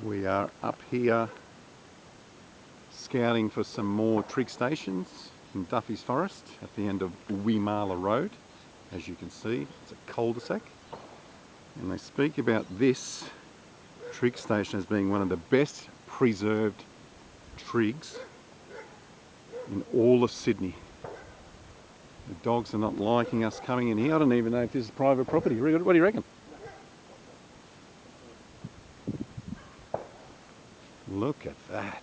We are up here scouting for some more trig stations in Duffys Forest at the end of Wimarla Road. As you can see, it's a cul-de-sac, and they speak about this trig station as being one of the best preserved trigs in all of Sydney. The dogs are not liking us coming in here. I don't even know if this is private property. What do you reckon? Look at that.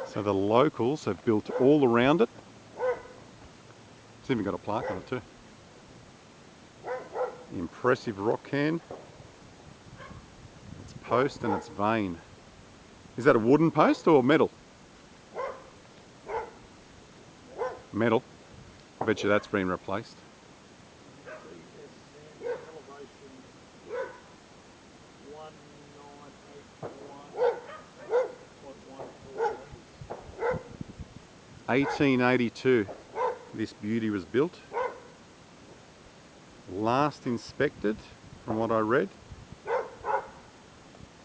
So the locals have built all around it. It's even got a plaque on it too. Impressive rock cairn. Its post and its vane. Is that a wooden post or metal? Metal. I bet you that's been replaced. (1882) this beauty was built. Last inspected, from what I read,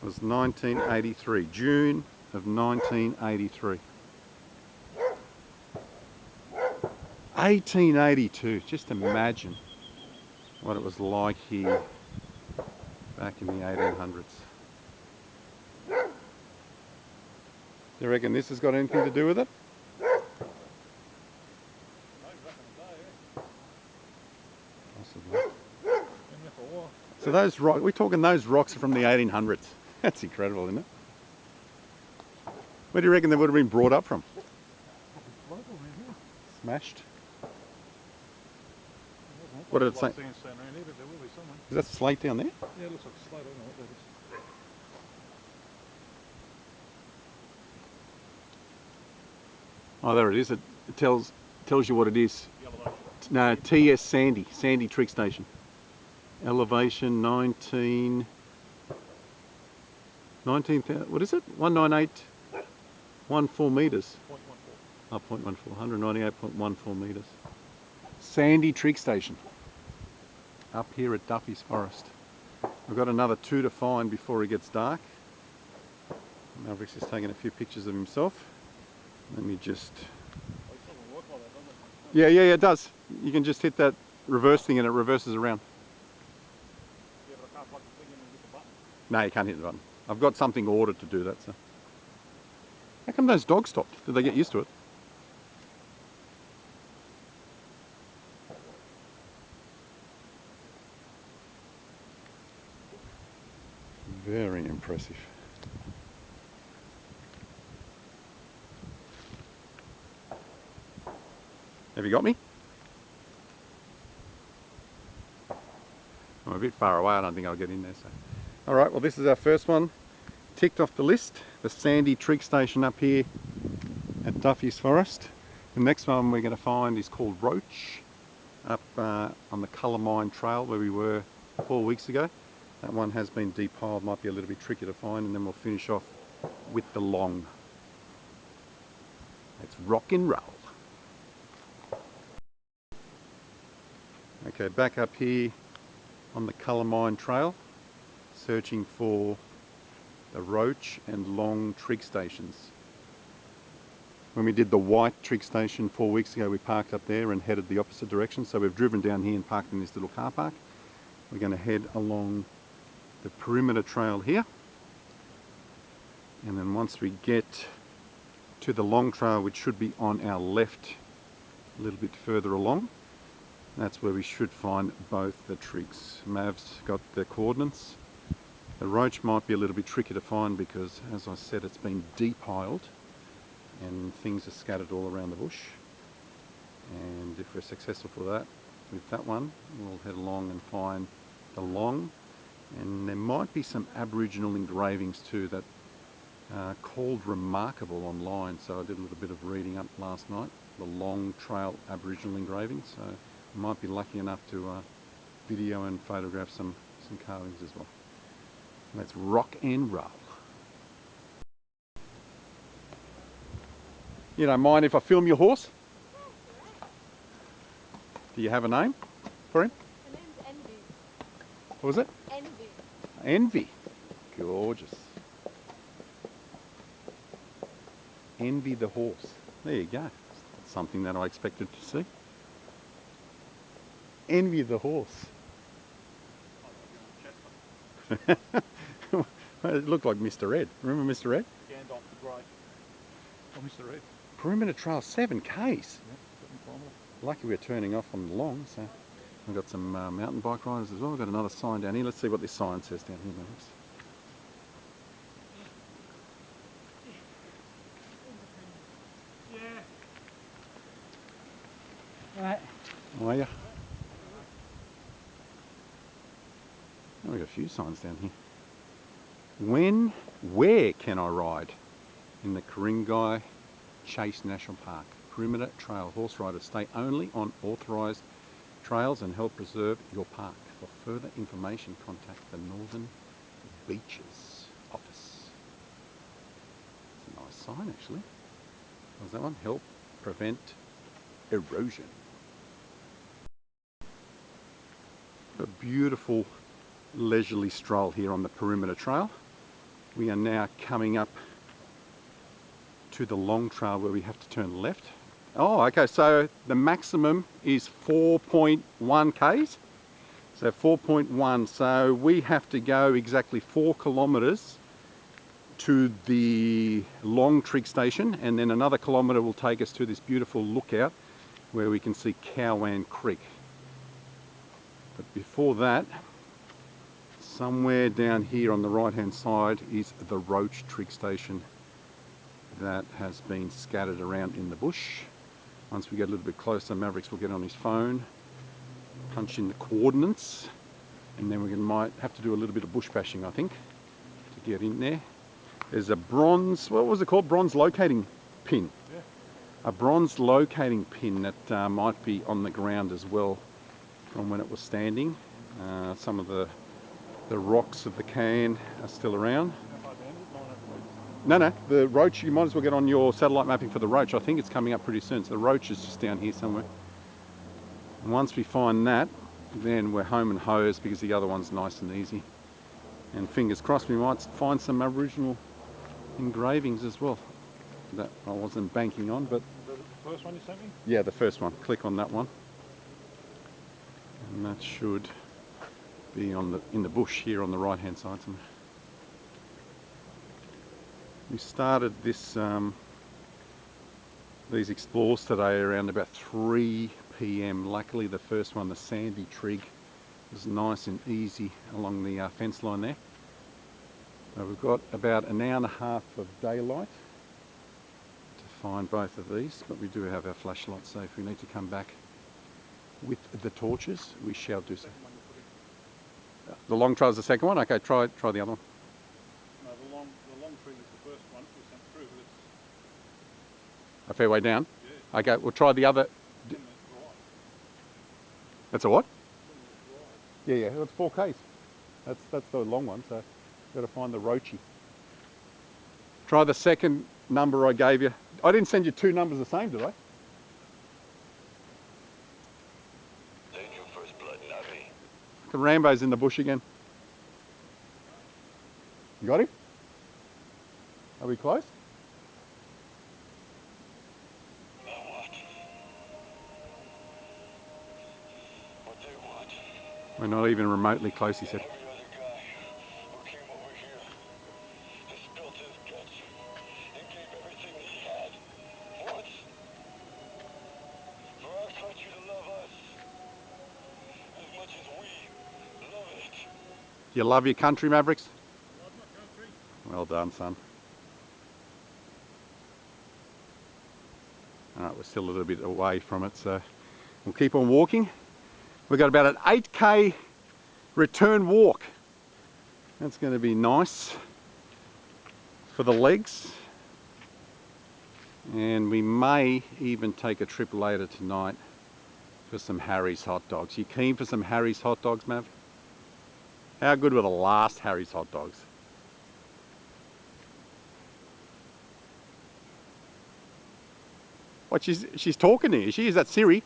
was 1983, June of 1983. 1882, just imagine what it was like here back in the 1800s. Do you reckon this has got anything to do with it? Possibly. So those rocks, we're talking those rocks are from the 1800s. That's incredible, isn't it? Where do you reckon they would have been brought up from? Smashed. What did it say? Is that slate down there? Yeah, it looks like slate. I don't know what that is. Oh, there it is. It tells you what it is. No, TS Sandy Trig Station. Elevation 19, what is it? 198.14 metres. 0.14. Oh, 0.14, 198.14 metres. Sandy Trig Station. Up here at Duffys Forest. We've got another 2 to find before it gets dark. Maverick's just taking a few pictures of himself. Let me just... Yeah, it does. You can just hit that reverse thing and it reverses around. Yeah, but I can't plug the thing in and hit the button. No, you can't hit the button. I've got something ordered to do that, so... How come those dogs stopped? Did they get used to it? Very impressive. Have you got me? I'm a bit far away, I don't think I'll get in there. So. Alright, well this is our first one. Ticked off the list. The Sandy Trig Station up here at Duffys Forest. The next one we're going to find is called Roach, up on the Colour Mine Trail where we were 4 weeks ago. That one has been depiled, might be a little bit tricky to find, and then we'll finish off with the long. Let's rock and roll. Okay, back up here on the Colour Mine Trail, searching for the Roach and Long trig stations. When we did the white trig station 4 weeks ago, we parked up there and headed the opposite direction, so we've driven down here and parked in this little car park. We're going to head along the perimeter trail here, and then once we get to the long trail, which should be on our left a little bit further along, that's where we should find both the trigs. Mav's got the coordinates. The Roach might be a little bit tricky to find because, as I said, it's been depiled and things are scattered all around the bush, and if we're successful for that with that one, we'll head along and find the long. And there might be some Aboriginal engravings too that are called remarkable online, so I did a little bit of reading up last night. The Long Trail Aboriginal engravings, so I might be lucky enough to video and photograph some carvings as well. Let's rock and roll. You don't mind if I film your horse? Do you have a name for him? The name's Envy. What was it? Envy. Envy. Gorgeous. Envy the horse. There you go. That's something that I expected to see. Envy the horse. It looked like Mr. Ed. Remember Mr. Ed? Gandalf the Grey. Oh, Mr. Ed. Perimeter trail, 7 Ks. Yeah, 7 kilometres. Lucky we're turning off on the long, so we've got some mountain bike riders as well. We've got another sign down here. Let's see what this sign says down here, Max. Yeah. Right. How are you? Oh, we've got a few signs down here. Where can I ride? In the Ku-ring-gai Chase National Park. Perimeter trail. Horse riders stay only on authorised trails and help preserve your park. For further information, contact the Northern Beaches office. It's a nice sign, actually. What's that one? Help prevent erosion. A beautiful leisurely stroll here on the perimeter trail. We are now coming up to the long trail where we have to turn left. Oh, okay, so the maximum is 4.1 Ks. So 4.1, so we have to go exactly 4 kilometres to the long Trig station, and then another kilometre will take us to this beautiful lookout where we can see Cowan Creek. But before that, somewhere down here on the right hand side is the Roach Trig station that has been scattered around in the bush. Once we get a little bit closer, Mavericks will get on his phone, punch in the coordinates, and then we might have to do a little bit of bush bashing, I think, to get in there. There's a bronze, what was it called? Bronze locating pin. Yeah. A bronze locating pin that might be on the ground as well from when it was standing. Some of the rocks of the can are still around. No, the Roach, you might as well get on your satellite mapping for the Roach. I think it's coming up pretty soon. So the Roach is just down here somewhere. And once we find that, then we're home and hosed because the other one's nice and easy. And fingers crossed we might find some Aboriginal engravings as well. That I wasn't banking on, but... The first one you sent me? Yeah, the first one. Click on that one. And that should be in the bush here on the right hand side somewhere. We started these explores today around about 3 PM. Luckily the first one, the sandy Trig, was nice and easy along the fence line there. So we've got about an hour and a half of daylight to find both of these, but we do have our flashlights, so if we need to come back with the torches, we shall do so. The long trail is the second one? Okay, try the other one. No, the long Trig is the first one we sent through, but it's... A fair way down? Yeah. Okay, we'll try the other. That's a what? Yeah, that's 4 Ks. That's the long one, so got to find the Roachy. Try the second number I gave you. I didn't send you 2 numbers the same, did I? Danger first blood, Navi. The Rambo's in the bush again. You got him? Are we close? What? What they want? We're not even remotely close, he said. Every other guy who came over here has spilled his guts and gave everything he had. What? For our country to love us as much as we love it. You love your country, Mavericks? Love my country. Well done, son. Alright, we're still a little bit away from it, so we'll keep on walking. We've got about an 8K return walk. That's going to be nice for the legs. And we may even take a trip later tonight for some Harry's hot dogs. You keen for some Harry's hot dogs, Mav? How good were the last Harry's hot dogs? What, she's talking to you, is she? Is that Siri?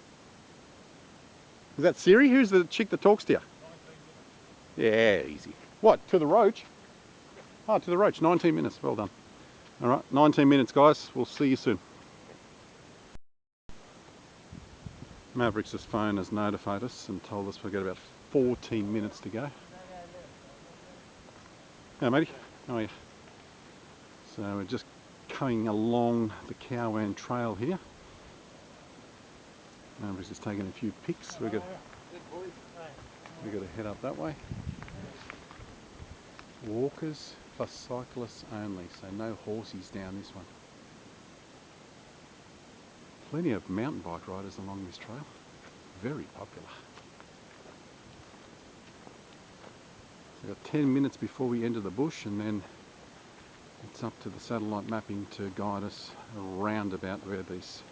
Is that Siri? Who's the chick that talks to you? 19 minutes. Yeah, easy. What, to the Roach? Oh, to the Roach, 19 minutes, well done. Alright, 19 minutes guys, we'll see you soon. Maverick's phone has notified us and told us we've got about 14 minutes to go. Hey matey, how are you? So we're just coming along the Cowan trail here. Maverick's just taking a few pics. We've got to head up that way. Walkers for cyclists only, so no horsies down this one. Plenty of mountain bike riders along this trail. Very popular. So we've got 10 minutes before we enter the bush, and then it's up to the satellite mapping to guide us around about where these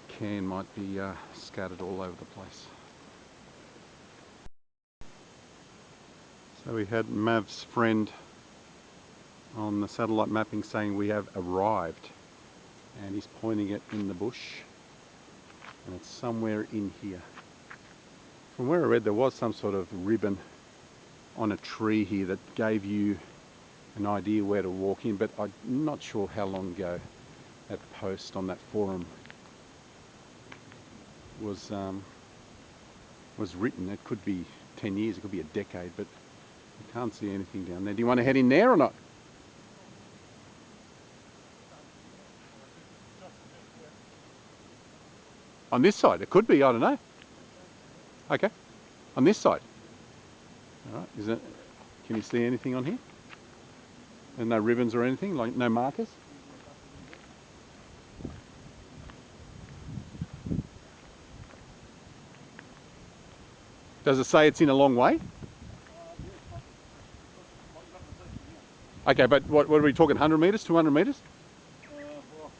can might be scattered all over the place. So we had Mav's friend on the satellite mapping saying we have arrived, and he's pointing it in the bush, and it's somewhere in here. From where I read, there was some sort of ribbon on a tree here that gave you an idea where to walk in, but I'm not sure how long ago that post on that forum was written. It could be 10 years, it could be a decade, but I can't see anything down there. Do you want to head in there or not? On this side? It could be, I don't know. Okay, on this side. Alright, can you see anything on here? And no ribbons or anything, like no markers? Does it say it's in a long way? Okay, but what are we talking, 100 metres, 200 metres? Well,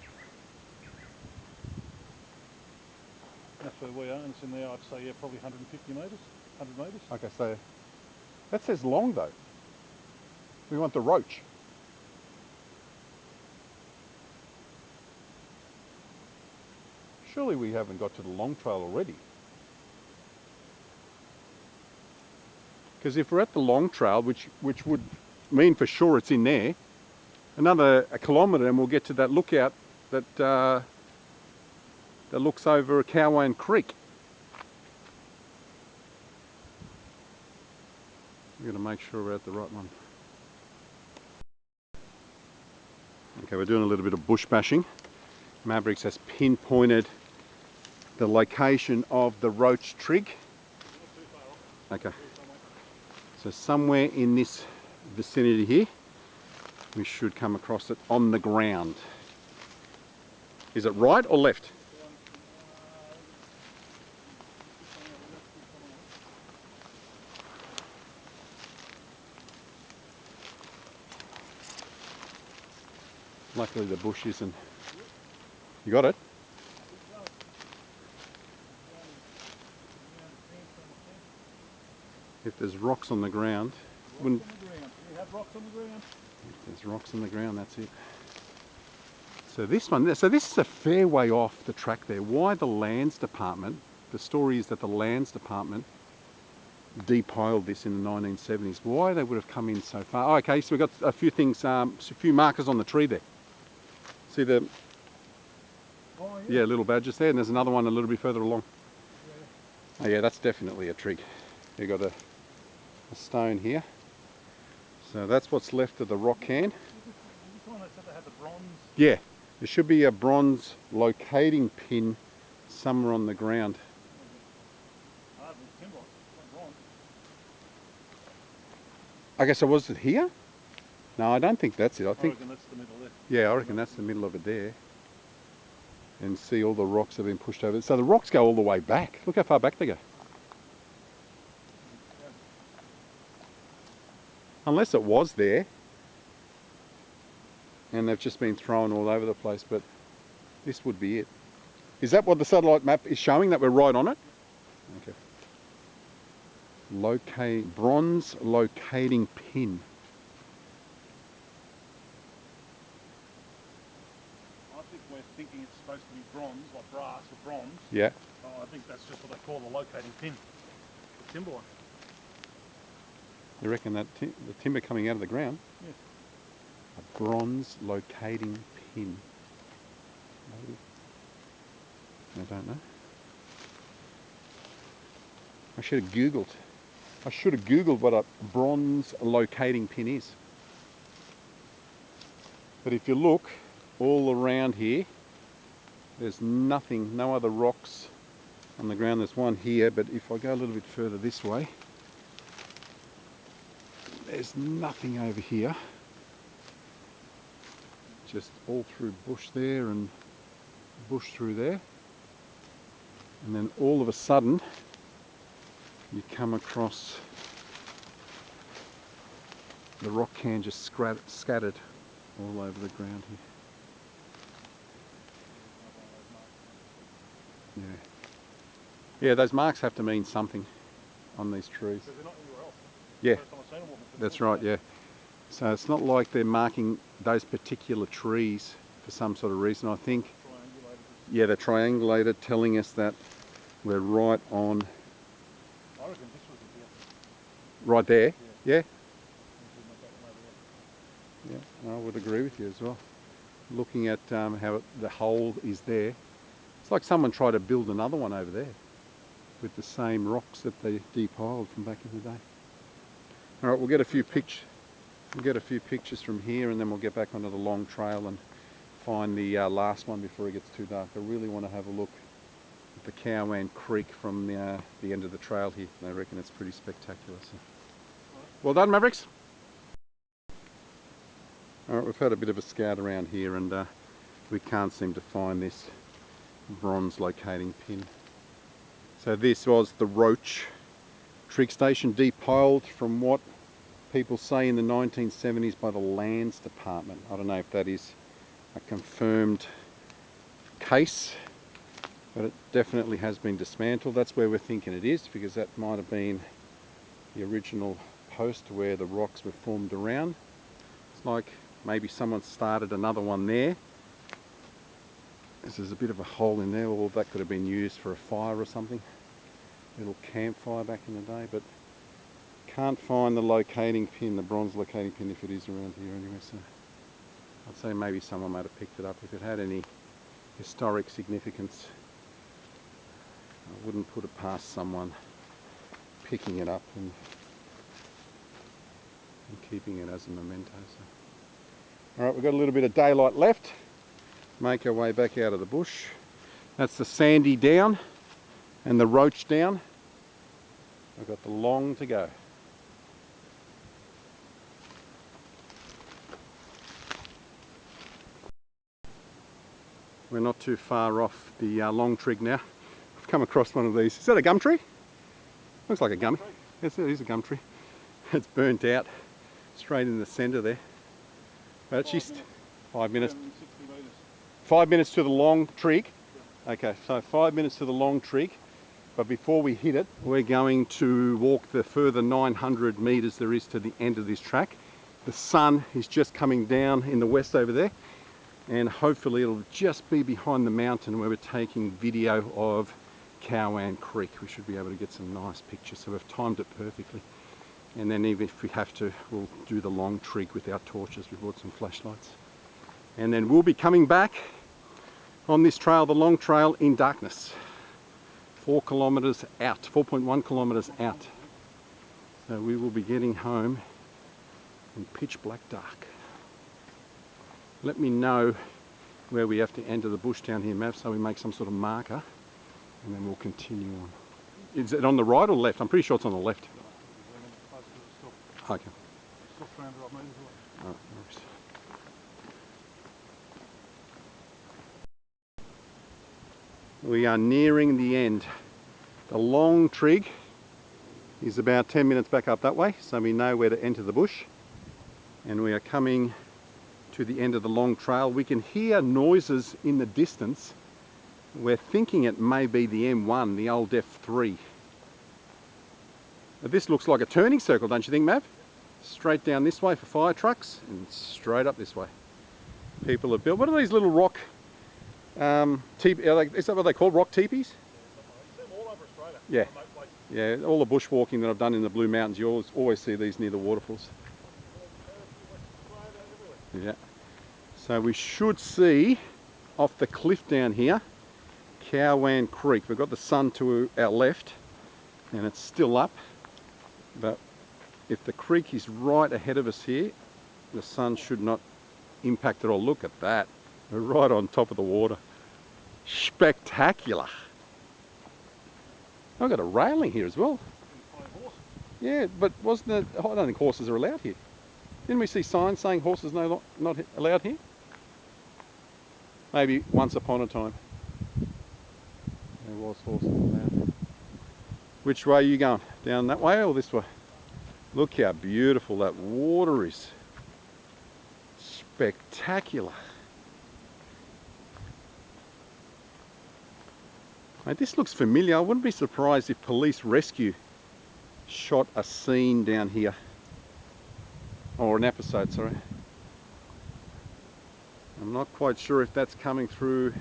that's where we are, and it's in there, I'd say, yeah, probably 150 metres, 100 metres. Okay, so that says long though. We want the Roach. Surely we haven't got to the long trail already. Because if we're at the long trail, which would mean for sure it's in there, another kilometre and we'll get to that lookout that that looks over Cowan Creek. We're going to make sure we're at the right one. Okay, we're doing a little bit of bush bashing. Mavericks has pinpointed the location of the Roach Trig. Okay, so somewhere in this vicinity here we should come across it on the ground. Is it right or left? Luckily the bush isn't. You got it? If there's rocks on the ground, wouldn't. We have rocks on the ground. If there's rocks on the ground, that's it. So this one, so this is a fair way off the track there. Why the Lands Department? The story is that the Lands Department depiled this in the 1970s. Why they would have come in so far? Oh, okay, so we've got a few things, a few markers on the tree there. See the, yeah, little badges there, and there's another one a little bit further along. Yeah. Oh yeah, that's definitely a trig. You've got a stone here. So that's what's left of the rock can. Yeah, there should be a bronze locating pin somewhere on the ground. Okay, so was it here? No, I don't think that's it. I think reckon that's the middle there. Yeah, I reckon that's the middle of it there. And see all the rocks have been pushed over. So the rocks go all the way back. Look how far back they go. Unless it was there and they've just been thrown all over the place, but this would be it. Is that what the satellite map is showing, that we're right on it? Okay. Bronze locating pin. I think we're thinking it's supposed to be bronze, like brass or bronze. Yeah. I think that's just what they call the locating pin. The timber one. You reckon that the timber coming out of the ground? Yes. A bronze locating pin. Maybe. I don't know. I should have Googled what a bronze locating pin is. But if you look all around here, there's nothing, no other rocks on the ground. There's one here, but if I go a little bit further this way, there's nothing over here. Just all through bush there and bush through there. And then all of a sudden, you come across the rock can just scattered all over the ground here. Yeah, those marks have to mean something on these trees. Because they're not anywhere else. Yeah, First time I've seen them walking through that's the right, bush. yeah. So it's not like they're marking those particular trees for some sort of reason. I think, Triangulated. yeah, they're triangulated, telling us that we're right on, I reckon this was it here. right there. Yeah, Yeah. yeah, I would agree with you as well. Looking at how the hole is there, it's like someone tried to build another one over there with the same rocks that they depiled from back in the day. All right, we'll get a few pictures. We'll get a few pictures from here, and then we'll get back onto the long trail and find the last one before it gets too dark. I really want to have a look at the Cowan Creek from the end of the trail here. I reckon it's pretty spectacular. So. Well done, Mavericks. All right, we've had a bit of a scout around here, and we can't seem to find this bronze locating pin. So this was the Roach Trig station, depiled from what people say in the 1970s by the Lands Department. I don't know if that is a confirmed case, but it definitely has been dismantled. That's where we're thinking it is, because that might have been the original post where the rocks were formed around. It's like maybe someone started another one there. There's a bit of a hole in there, or that could have been used for a fire or something. A little campfire back in the day, but can't find the locating pin, the bronze locating pin, if it is around here anyway. So I'd say maybe someone might have picked it up. If it had any historic significance, I wouldn't put it past someone picking it up and keeping it as a memento. So. All right, we've got a little bit of daylight left. Make our way back out of the bush. That's the Sandy down and the Roach down. I've got the long to go. We're not too far off the long trig now. I've come across one of these. Is that a gum tree? Looks like a gum. Yes, it is a gum tree. It's burnt out straight in the centre there. But it's just 5 minutes. 5 minutes to the long trig. Okay, so 5 minutes to the long trig. But before we hit it, we're going to walk the further 900 metres there is to the end of this track. The sun is just coming down in the west over there, and hopefully it'll just be behind the mountain where we're taking video of Cowan Creek. We should be able to get some nice pictures, so we've timed it perfectly. And then even if we have to, we'll do the long trig with our torches. We brought some flashlights. And then we'll be coming back on this trail, the long trail, in darkness. 4 kilometres out, 4.1 kilometres out. So we will be getting home in pitch black dark. Let me know where we have to enter the bush down here, Mav, so we make some sort of marker, and then we'll continue on. Is it on the right or left? I'm pretty sure it's on the left. Okay. Still 300 odd metres away. All right, nice. We are nearing the end. The long trig is about 10 minutes back up that way, so we know where to enter the bush. And we are coming to the end of the long trail. We can hear noises in the distance. We're thinking it may be the M1, the old F3. But this looks like a turning circle, don't you think, Mav? Straight down this way for fire trucks and straight up this way. People have built, what are these little rock, is that what they call, rock teepees? All over Australia. Yeah. Yeah, all the bushwalking that I've done in the Blue Mountains, you always see these near the waterfalls. Yeah. So we should see off the cliff down here, Cowan Creek. We've got the sun to our left and it's still up, but if the creek is right ahead of us here, the sun should not impact at all. Look at that. We're right on top of the water. Spectacular. I've got a railing here as well. Yeah, but wasn't it? I don't think horses are allowed here. Didn't we see signs saying horses not allowed here? Maybe once upon a time there was horses allowed. Which way are you going? Down that way or this way? Look how beautiful that water is. Spectacular. Mate, this looks familiar. I wouldn't be surprised if Police Rescue shot a scene down here. Or an episode, sorry. I'm not quite sure if that's coming through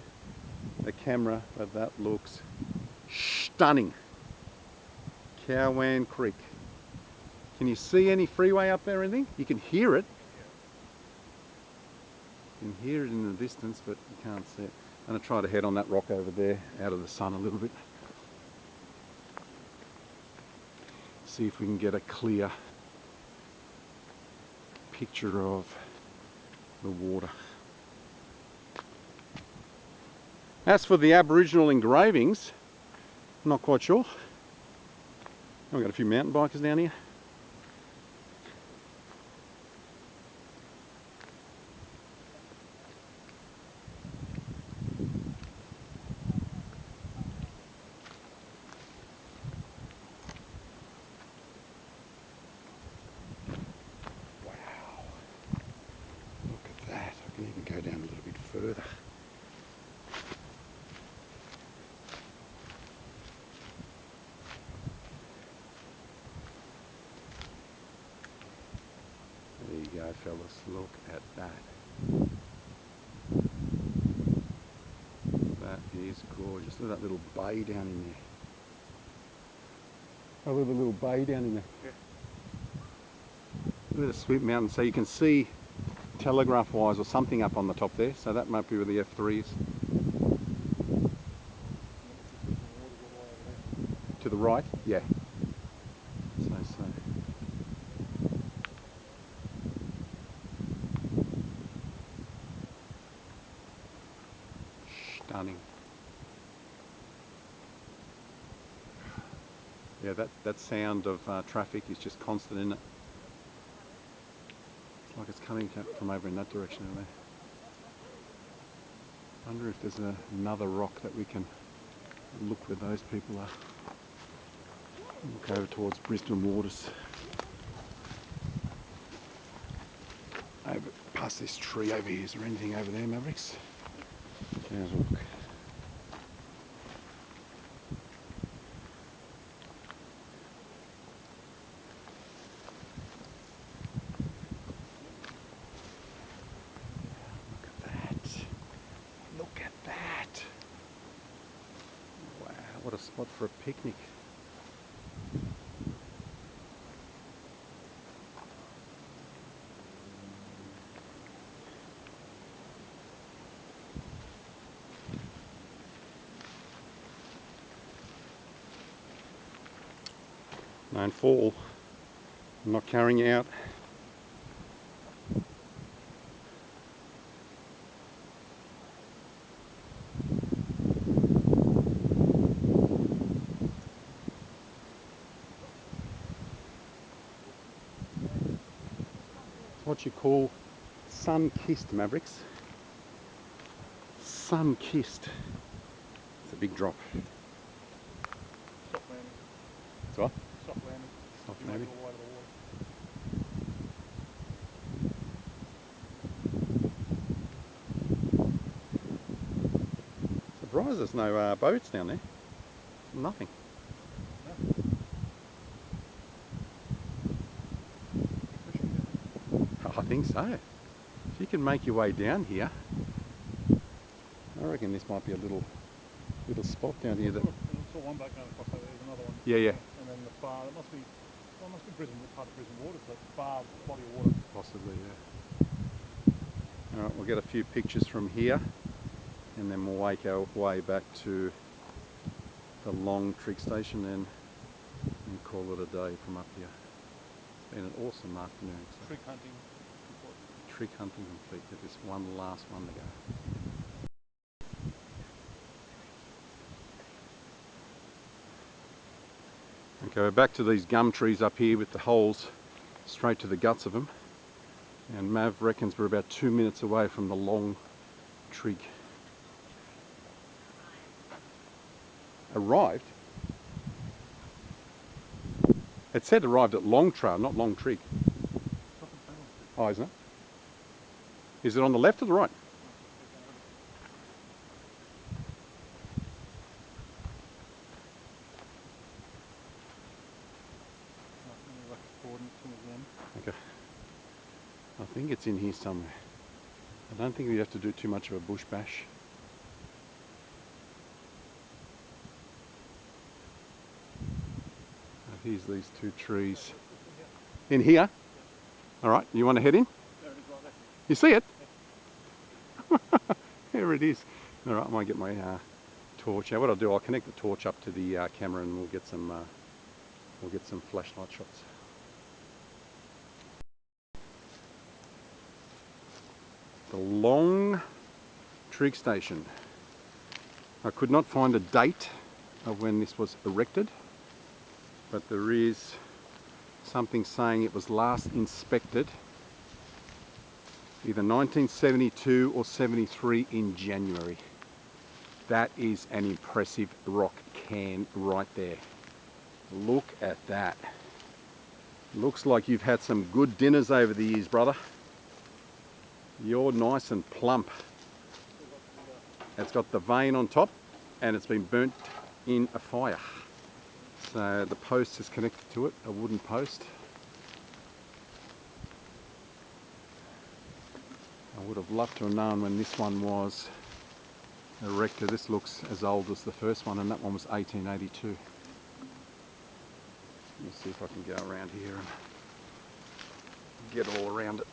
the camera, but that looks stunning. Cowan Creek. Can you see any freeway up there or anything? You can hear it. You can hear it in the distance, but you can't see it. I'm going to try to head on that rock over there, out of the sun a little bit. See if we can get a clear picture of the water. As for the Aboriginal engravings, I'm not quite sure. We've got a few mountain bikers down here. I can even go down a little bit further. There you go, fellas, look at that. That is gorgeous. Look at that little bay down in there. Oh, look at the little bay down in there. Yeah. Look at the sweet mountain. So you can see telegraph wires or something up on the top there, so that might be where the F3 is. To the right? Yeah. So. Stunning. Yeah, that sound of traffic is just constant, isn't it? It's like it's coming from over in that direction over there. I wonder if there's another rock that we can look where those people are. Look over towards Brisbane Waters. Over past this tree over here. Is there anything over there, Mavericks? There's a look. Look at that. Wow, what a spot for a picnic. Don't fall. I'm not carrying you out. It's what you call sun-kissed, Mavericks. Sun-kissed. It's a big drop. Soft landing. It's what? Soft landing. Soft You make landing. it all the way to the water. Surprised there's no boats down there. Nothing. No. I think so. If you can make your way down here, I reckon this might be a little spot down here that. Saw one boat going across there. There's another one. Yeah. And then the far. It must be Brisbane. Part of Brisbane Waters. The far body of water. Possibly, yeah. Alright, we'll get a few pictures from here and then we'll make our way back to the long trig station and call it a day from up here. It's been an awesome afternoon. So Trig hunting complete. Trig hunting complete. There's just one last one to go. Okay, we're back to these gum trees up here with the holes straight to the guts of them. And Mav reckons we're about 2 minutes away from the long trig. Arrived? It said arrived at Long Trail, not Long Trig. Oh, isn't it? Is it on the left or the right? Okay. I think it's in here somewhere. I don't think we have to do too much of a bush bash. Here's these two trees. In here? Alright, you want to head in? You see it? There it is. Alright, I might get my torch out. What I'll do, I'll connect the torch up to the camera and we'll get some flashlight shots. The long trig station. I could not find a date of when this was erected, but there is something saying it was last inspected either 1972 or 73 in January. That is an impressive rock cairn right there. Look at that. Looks like you've had some good dinners over the years, brother. You're nice and plump. It's got the vein on top and it's been burnt in a fire. So the post is connected to it, a wooden post. I would have loved to have known when this one was erected. This looks as old as the first one, and that one was 1882. Let me see if I can go around here and get all around it.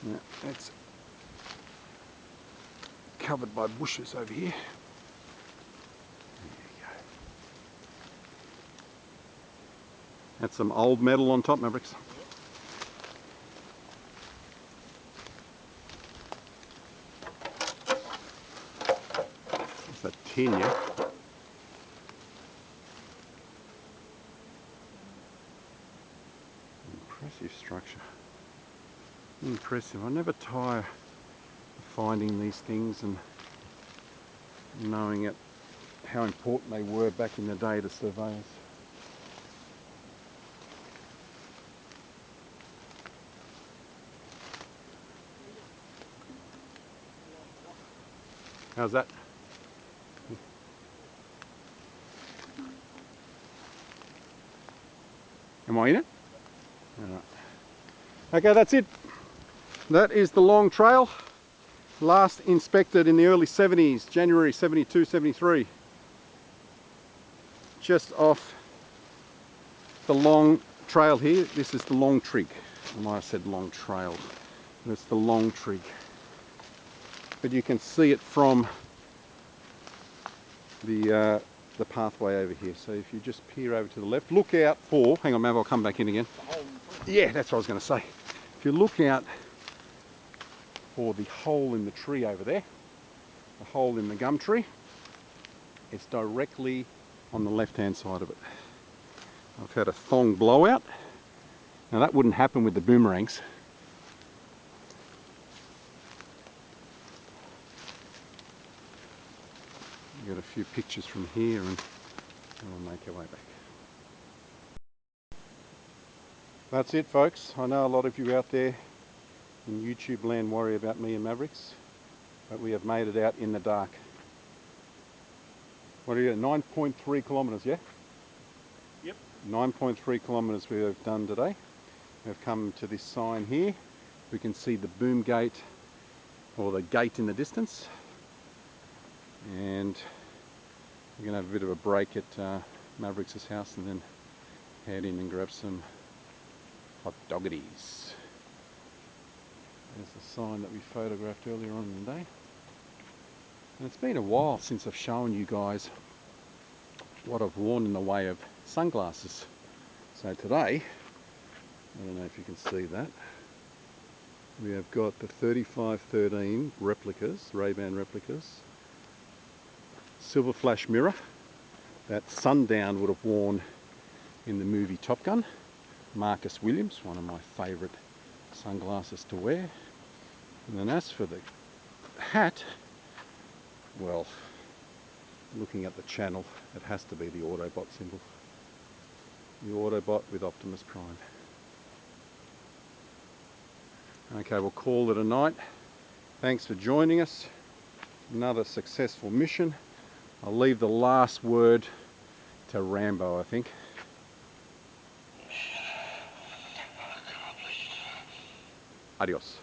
Yeah, it's covered by bushes over here. That's some old metal on top, Mavericks. It's a tin, yeah. Impressive structure. Impressive. I never tire of finding these things and knowing how important they were back in the day to surveyors. How's that? Am I in it? Alright. Okay, that's it. That is the long trail. Last inspected in the early 70s, January 72, 73. Just off the long trail here. This is the long trig. I might have said long trail. That's the long trig. But you can see it from the pathway over here. So if you just peer over to the left, look out for, hang on, maybe I'll come back in again. Yeah, that's what I was going to say. If you look out for the hole in the tree over there, the hole in the gum tree, it's directly on the left hand side of it. I've had a thong blowout. Now that wouldn't happen with the boomerangs. Got a few pictures from here and we'll make our way back. That's it, folks. I know a lot of you out there in YouTube land worry about me and Mavericks, but we have made it out in the dark. What are you at? 9.3 kilometres, yeah? Yep. 9.3 kilometres we have done today. We've come to this sign here. We can see the boom gate, or the gate in the distance. And we're going to have a bit of a break at Maverick's house and then head in and grab some hot doggities. There's the sign that we photographed earlier on in the day. And it's been a while since I've shown you guys what I've worn in the way of sunglasses. So today, I don't know if you can see that, we have got the 3513 replicas, Ray-Ban replicas, silver flash mirror that Sundown would have worn in the movie Top Gun. Marcus Williams, one of my favourite sunglasses to wear. And then as for the hat, well, looking at the channel, it has to be the Autobot symbol. The Autobot with Optimus Prime. Okay, we'll call it a night. Thanks for joining us. Another successful mission. I'll leave the last word to Rambo, I think. Adios.